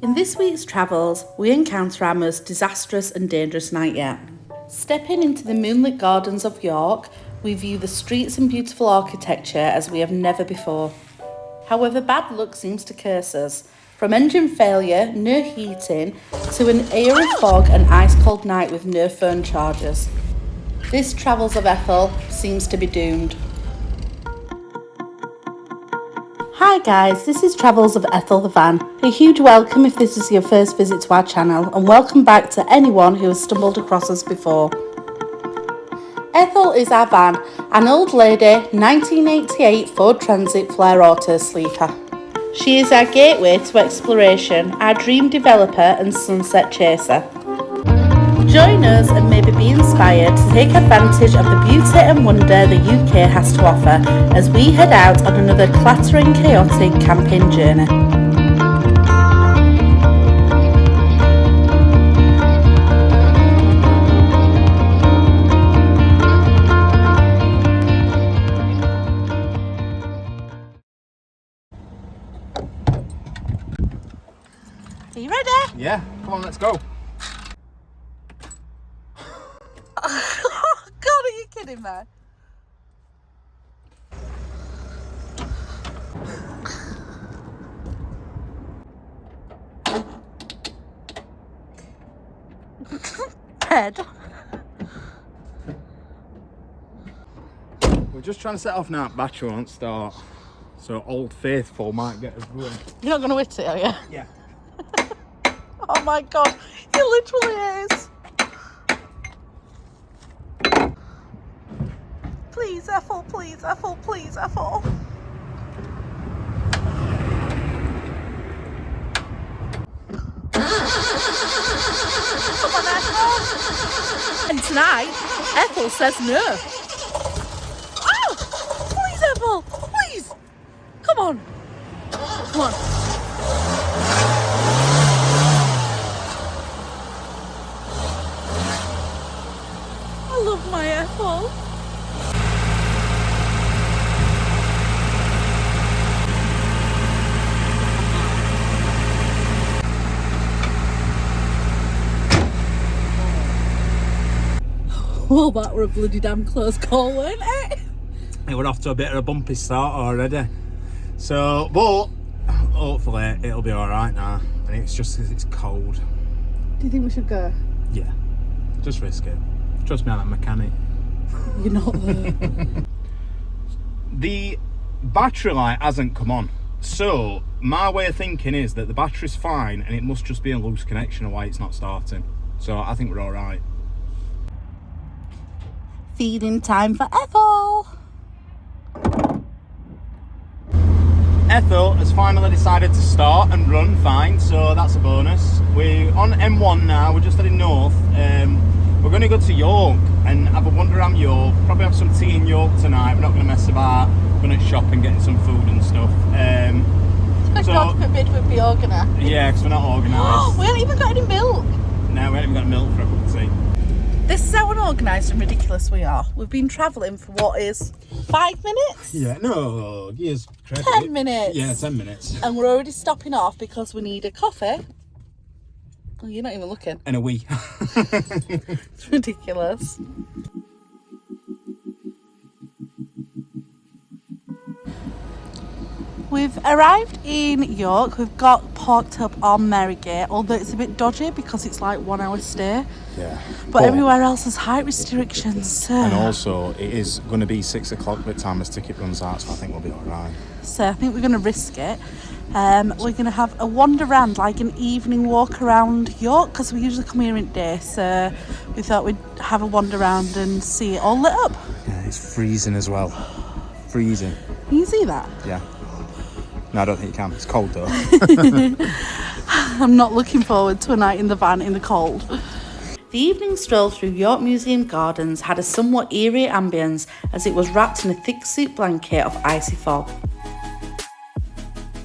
In this week's travels, we encounter our most disastrous and dangerous night yet. Stepping into the moonlit gardens of York, we view the streets and beautiful architecture as we have never before. However, bad luck seems to curse us. From engine failure, no heating, to an eerie fog and ice-cold night with no phone chargers. This Travels of Ethel seems to be doomed. Hi guys, this is Travels of Ethel the Van. A huge welcome if this is your first visit to our channel, and welcome back to anyone who has stumbled across us before. Ethel is our van, an old lady 1988 Ford Transit Flair Autosleeper. She is our gateway to exploration, our dream developer and sunset chaser. Join us and maybe be inspired to take advantage of the beauty and wonder the UK has to offer as we head out on another clattering, chaotic camping journey. Are you ready? Yeah, come on, let's go. Oh God, are you kidding me? Head. We're just trying to set off now. Battery won't start, so Old Faithful might get us going. You're not going to hit it, are you? Yeah. Oh my God, he literally is. Please, Ethel, please, Ethel, please, Ethel. Come on, Ethel. And tonight, Ethel says no. Oh, please, Ethel, please. Come on. Come on. I love my Ethel. Well, that were a bloody damn close call, weren't it? We're off to a bit of a bumpy start already. So, but hopefully it'll be all right now. And it's just because it's cold. Do you think we should go? Yeah, just risk it. Trust me, I'm a mechanic. You're not there. The battery light hasn't come on. So, my way of thinking is that the battery's fine and it must just be a loose connection of why it's not starting. So, I think we're all right. Feeding time for Ethel. Ethel has finally decided to start and run fine, so that's a bonus. We're on M1 now, we're just heading north. We're going to go to York and have a wander around York, probably have some tea in York tonight. We're not going to mess about, we're going to shop and get some food and stuff. So, God forbid we'd be organised. Yeah, because we're not organised. We haven't even got any milk. No, we haven't even got milk for a cup of tea. This is how unorganised and ridiculous we are. We've been travelling for what is 5 minutes? Yeah, no, years credit. 10 minutes. Yeah, 10 minutes. And we're already stopping off because we need a coffee. Oh, you're not even looking. And a wee. It's ridiculous. We've arrived in York. We've got parked up on Marygate, although it's a bit dodgy because it's like 1 hour stay. Yeah. But everywhere else has height restrictions. So. And also, it is going to be 6 o'clock by the time this ticket runs out, so I think we'll be all right. So I think we're going to risk it. We're going to have a wander around, like an evening walk around York, because we usually come here in the day. So we thought we'd have a wander around and see it all lit up. Yeah, it's freezing as well. Freezing. Can you see that? Yeah. No, I don't think you can. It's cold though. I'm not looking forward to a night in the van in the cold. The evening stroll through York Museum Gardens had a somewhat eerie ambience as it was wrapped in a thick soup blanket of icy fog.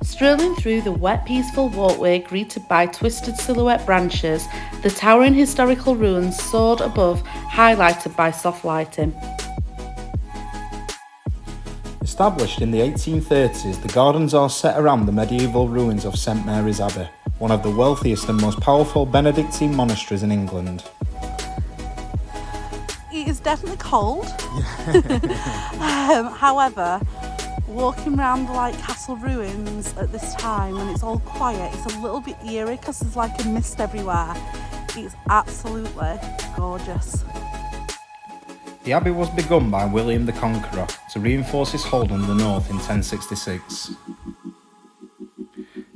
Strolling through the wet, peaceful walkway greeted by twisted silhouette branches, the towering historical ruins soared above, highlighted by soft lighting. Established in the 1830s, the gardens are set around the medieval ruins of St Mary's Abbey, one of the wealthiest and most powerful Benedictine monasteries in England. It is definitely cold. However, walking around like castle ruins at this time when it's all quiet, it's a little bit eerie because there's like a mist everywhere. It's absolutely gorgeous. The abbey was begun by William the Conqueror to reinforce his hold on the north in 1066.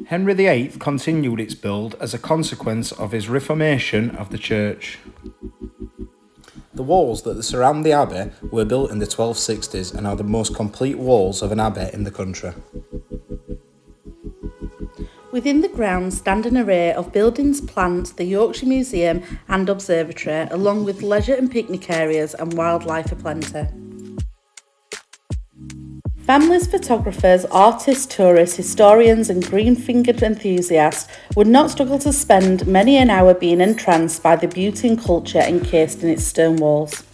Henry VIII continued its build as a consequence of his reformation of the church. The walls that surround the abbey were built in the 1260s and are the most complete walls of an abbey in the country. Within the grounds stand an array of buildings, plants, the Yorkshire Museum and Observatory, along with leisure and picnic areas and wildlife aplenty. Families, photographers, artists, tourists, historians and green-fingered enthusiasts would not struggle to spend many an hour being entranced by the beauty and culture encased in its stone walls.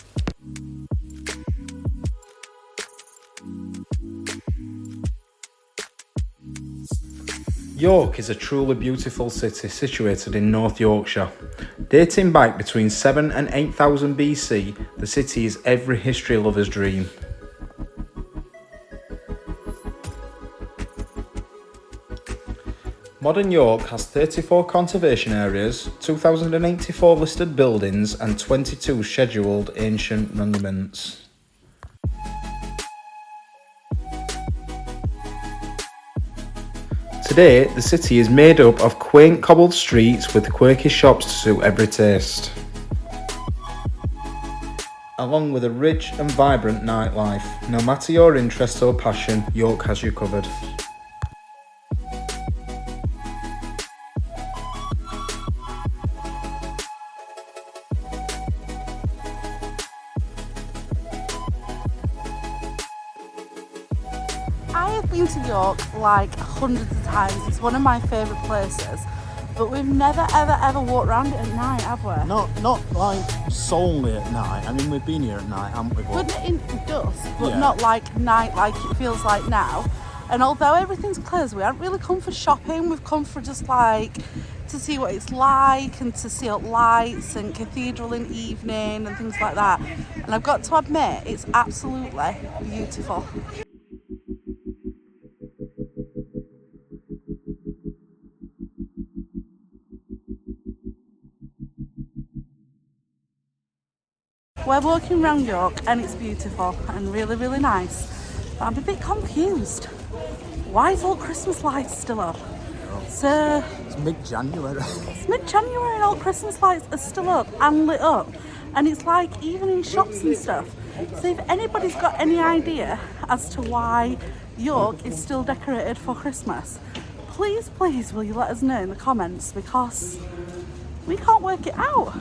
York is a truly beautiful city situated in North Yorkshire. Dating back between 7 and 8000 BC, the city is every history lover's dream. Modern York has 34 conservation areas, 2084 listed buildings and 22 scheduled ancient monuments. Today, the city is made up of quaint cobbled streets with quirky shops to suit every taste, along with a rich and vibrant nightlife. No matter your interest or passion, York has you covered. I have been to York like hundreds of times. It's one of my favourite places, but we've never ever walked around it at night, have we? Not like solely at night. I mean, we've been here at night, haven't we? We're in dusk, but Yeah. not like night like it feels like now. And although everything's closed, we haven't really come for shopping. We've come for just like to see what it's like and to see up lights and cathedral in evening and things like that. And I've got to admit, it's absolutely beautiful. We're walking around York and it's beautiful and really nice. But I'm a bit confused. Why is all Christmas lights still up? So It's mid-January. it's mid-January and all Christmas lights are still up and lit up. And it's like even in shops and stuff. So if anybody's got any idea as to why York is still decorated for Christmas, please will you let us know in the comments, because we can't work it out.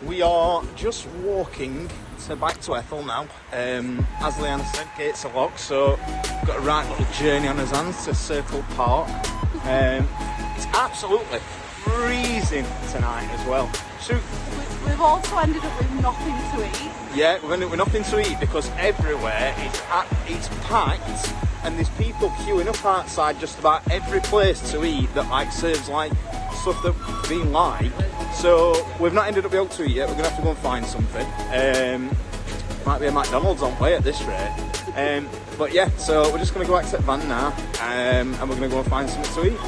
We are just walking back to Ethel now. As Leanne said, gates are locked, so we've got a right little journey on his hands to Circle Park. It's absolutely freezing tonight as well. So We've also ended up with nothing to eat. yeah, we're nothing to eat because everywhere it's packed, and there's people queuing up outside just about every place to eat that like serves like stuff that's been like. So we've not ended up being able to eat yet. We're gonna have to go and find something. Might be a McDonald's on way at this rate. But yeah, so we're just gonna go back to the van now, and we're gonna go and find something to eat.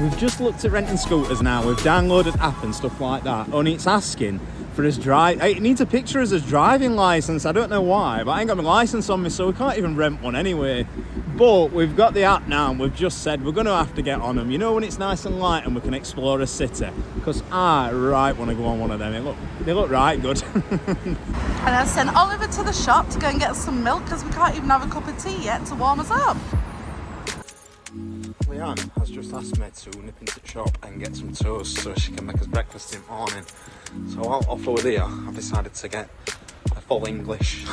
We've just looked at renting scooters now. We've downloaded app and stuff like that. Only it's asking for his drive. It needs a picture as his driving licence. I don't know why, but I ain't got my licence on me, so we can't even rent one anyway. But we've got the app now, and we've just said we're going to have to get on them. You know, when it's nice and light and we can explore a city, because I want to go on one of them. They look right good. And I sent Oliver to the shop to go and get some milk because we can't even have a cup of tea yet to warm us up. Leanne has just asked me to nip into the shop and get some toast so she can make us breakfast in the morning. So while off over there, I've decided to get a full English.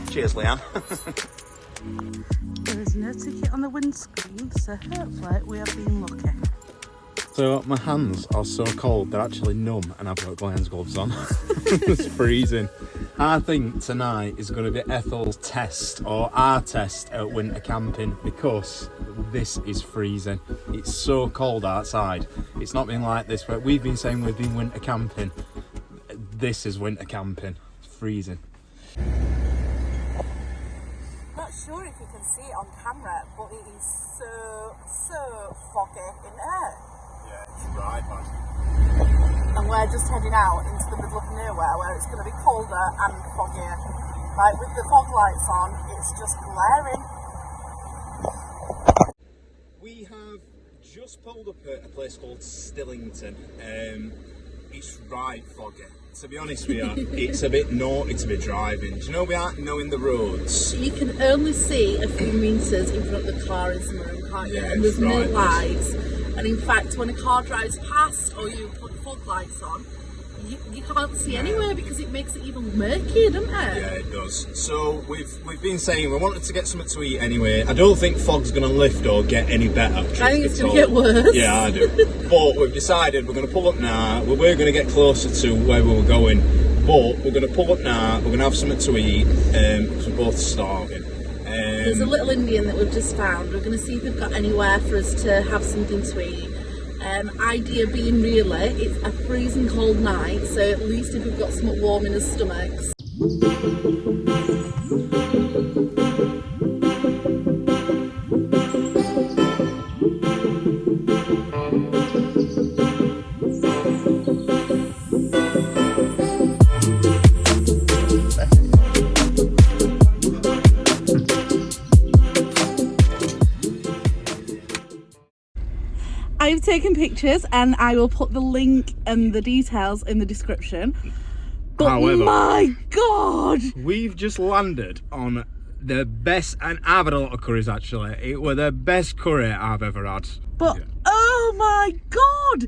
Cheers, Leanne. There is no ticket on the windscreen, so hopefully we have been lucky. So my hands are so cold, they're actually numb, and I've got Glenn's gloves on. It's freezing. I think tonight is going to be Ethel's test, or our test at winter camping, because this is freezing. It's so cold outside. It's not been like this, but we've been saying we've been winter camping. This is winter camping. It's freezing. Not sure if you can see it on camera, but it is so foggy in there. Yeah, it's right, man. And we're just heading out into the middle of nowhere where it's going to be colder and foggier. Like with the fog lights on, it's just glaring. We have just pulled up at a place called Stillington. It's right foggy. To be honest with you, it's a bit naughty to be driving. Do you know we aren't knowing the roads? You can only see a few metres in front of the car in some room, can't you? Yeah, and there's no right. lights. And in fact, when a car drives past or you put fog lights on, you can't see anywhere because it makes it even murkier, doesn't it? Yeah, it does. So we've been saying we wanted to get something to eat anyway. I don't think fog's going to lift or get any better. I think it's going to get worse. Yeah, I do. But we've decided we're going to pull up now. We were going to get closer to where we were going, but we're going to pull up now. We're going to have something to eat because we're both starving. There's a little Indian that we've just found. We're going to see if they've got anywhere for us to have something to eat. Idea being really, it's a freezing cold night, so at least if we've got something warm in our stomachs. I've taken pictures and I will put the link and the details in the description. But However, my God! We've just landed on the best, and I've had a lot of curries actually. It were the best curry I've ever had. But oh my God!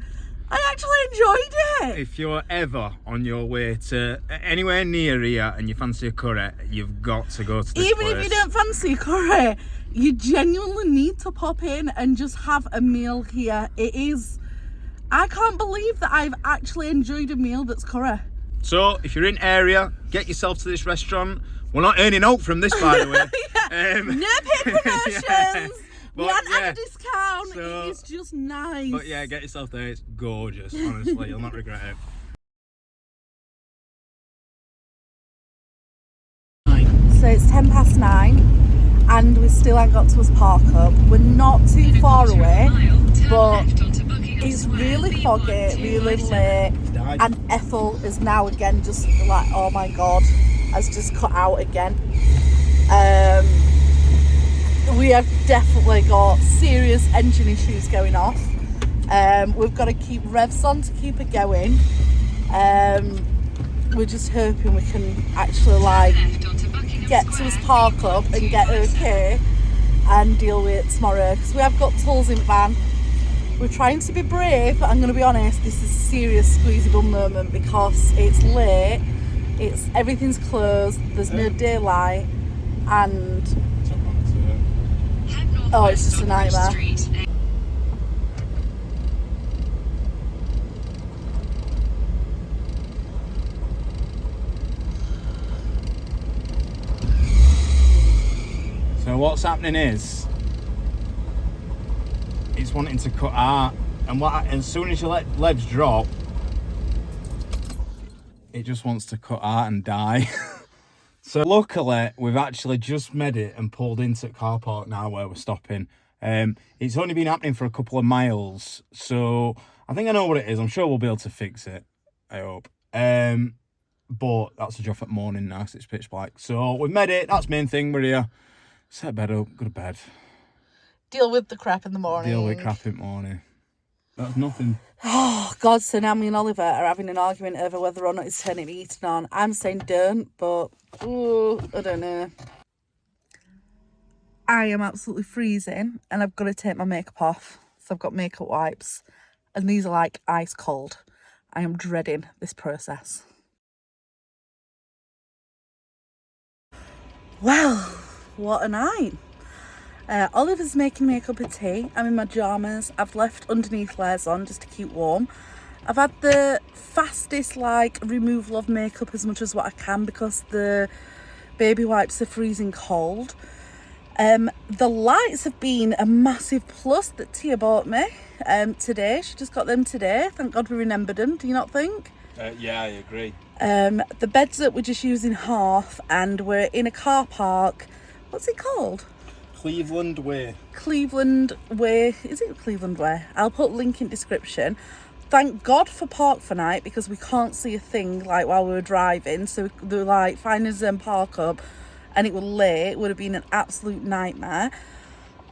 I actually enjoyed it! If you're ever on your way to anywhere near here and you fancy a curry, you've got to go to this Even place. if you don't fancy a curry, you genuinely need to pop in and just have a meal here. It is... I can't believe that I've actually enjoyed a meal that's curry. So, if you're in area, get yourself to this restaurant. We're not earning out from this, by the way. No paid promotions! Yeah. We But, haven't yeah, had a discount. so- It's just nice. But yeah, get yourself there. It's gorgeous, honestly. You'll not regret it. So it's 9:10 and we still ain't got to us park up. We're not too far away, but it's really foggy, really late, and Ethel is now again just like, oh my God, has just cut out again. We have definitely got serious engine issues going off. We've got to keep revs on to keep it going. We're just hoping we can actually like get to his park up and get okay and deal with it tomorrow, because we have got tools in van. We're trying to be brave, but I'm going to be honest, this is a serious squeezy bum moment because it's late, everything's closed, there's no daylight, and oh, it's just a nightmare. So what's happening is, it's wanting to cut out, and as soon as you let legs drop, it just wants to cut out and die. So luckily, we've actually just made it and pulled into the car park now where we're stopping. It's only been happening for a couple of miles, so I think I know what it is. I'm sure we'll be able to fix it, I hope. but that's a job at morning now because it's pitch black. So we've made it. That's the main thing. We're here. Set bed up. Go to bed. Deal with the crap in the morning. Deal with crap in the morning. That's nothing. Oh, God, so now me and Oliver are having an argument over whether or not it's turning the heating on. I'm saying don't, but, ooh, I don't know. I am absolutely freezing and I've got to take my makeup off. So I've got makeup wipes and these are like ice cold. I am dreading this process. Well, what a night. Oliver's making me a cup of tea. I'm in my pyjamas. I've left underneath layers on just to keep warm. I've had the fastest removal of makeup as much as what I can because the baby wipes are freezing cold. The lights have been a massive plus that Tia bought me today. She just got them today. Thank God we remembered them. Do you not think? Yeah, I agree. The beds that we're just using half and we're in a car park. What's it called? Cleveland Way. Cleveland Way. Is it Cleveland Way? I'll put a link in description. Thank God for Park for Night because we can't see a thing while we were driving. So they were find us and park up and it was late. It would have been an absolute nightmare.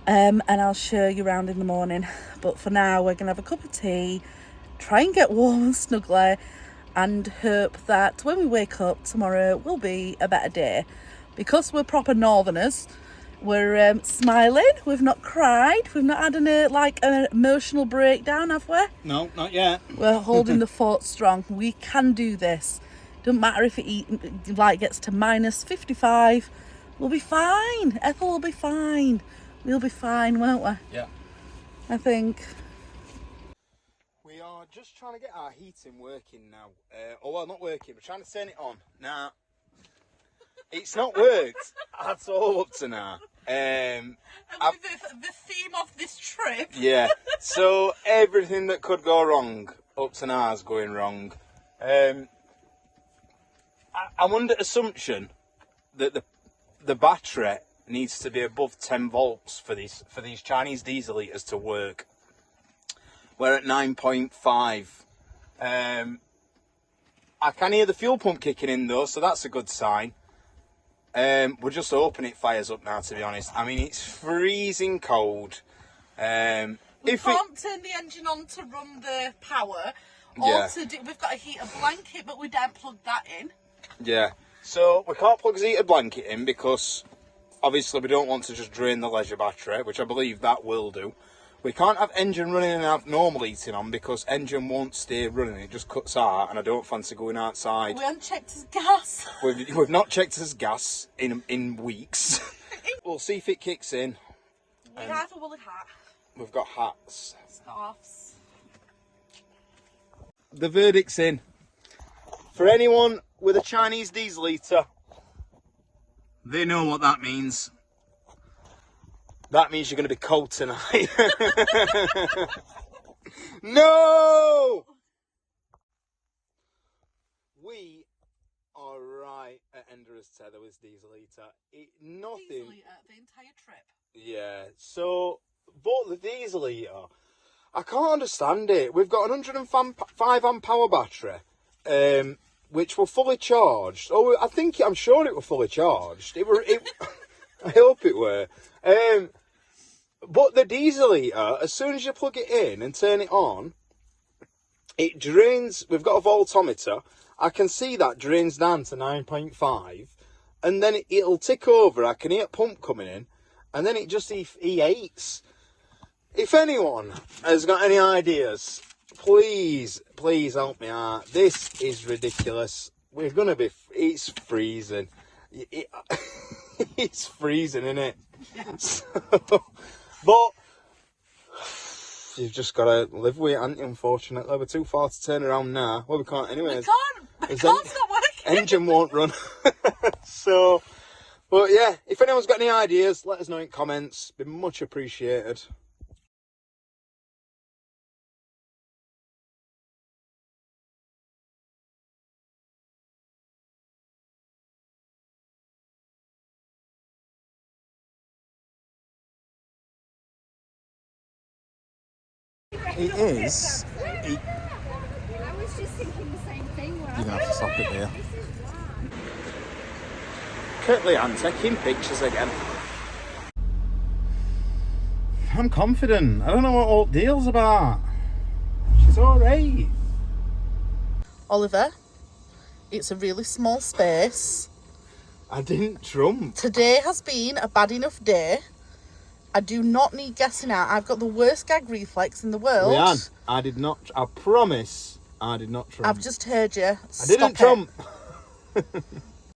And I'll show you around in the morning. But for now, we're going to have a cup of tea, try and get warm and snuggly and hope that when we wake up tomorrow will be a better day. Because we're proper northerners, we're smiling, we've not cried, we've not had an emotional breakdown, have we? No, not yet. We're holding the fort strong. We can do this. Doesn't matter if it gets to minus 55. We'll be fine. Ethel will be fine. We'll be fine, won't we? Yeah. I think. We are just trying to get our heating working now. Well, not working. We're trying to turn it on. Now, it's not worked at all up to now. And the theme of this trip. Yeah. So everything that could go wrong up to now is going wrong. I'm under assumption that the battery needs to be above 10 volts for these Chinese diesel heaters to work. We're at 9.5. I can hear the fuel pump kicking in though, so that's a good sign. We're just hoping it fires up now, to be honest. I mean, it's freezing cold. We can't turn the engine on to run the power. Yeah. We've got a heater blanket, but we don't plug that in. Yeah. So we can't plug the heated blanket in because obviously we don't want to just drain the leisure battery, which I believe that will do. We can't have engine running and have normal heating on because engine won't stay running, it just cuts out and I don't fancy going outside. We haven't checked his gas. We've not checked his gas in weeks. We'll see if it kicks in. We have a woolly hat. We've got hats. Scarves. The verdict's in. For anyone with a Chinese diesel heater, they know what that means. That means you're going to be cold tonight. No! We are right at Ender's Tether with diesel heater. Nothing. Diesel heater the entire trip. Yeah, so, but the diesel heater, I can't understand it. We've got an 105 amp power battery, which were fully charged. Oh, I'm sure it were fully charged. I hope it were. But the diesel heater, as soon as you plug it in and turn it on, it drains. We've got a voltmeter. I can see that drains down to 9.5, and then it'll tick over. I can hear pump coming in, and then it just E8s. If anyone has got any ideas, please help me out. This is ridiculous. We're gonna be. It's freezing. It's freezing, isn't it? Yeah. So, but you've just got to live with it, haven't you, unfortunately. We're too far to turn around now. Well, we can't anyway. The car's not working. Engine won't run. So, but yeah, if anyone's got any ideas, let us know in comments. Be much appreciated. It is. I was just thinking the same thing. You're going to have to stop it there. Look at Leanne taking pictures again. I'm confident. I don't know what all deal's about. She's alright. Oliver, it's a really small space. I didn't trump. Today has been a bad enough day. I do not need guessing out. I've got the worst gag reflex in the world. Leanne, I did not. I promise I did not trump. I've just heard you. I didn't trump.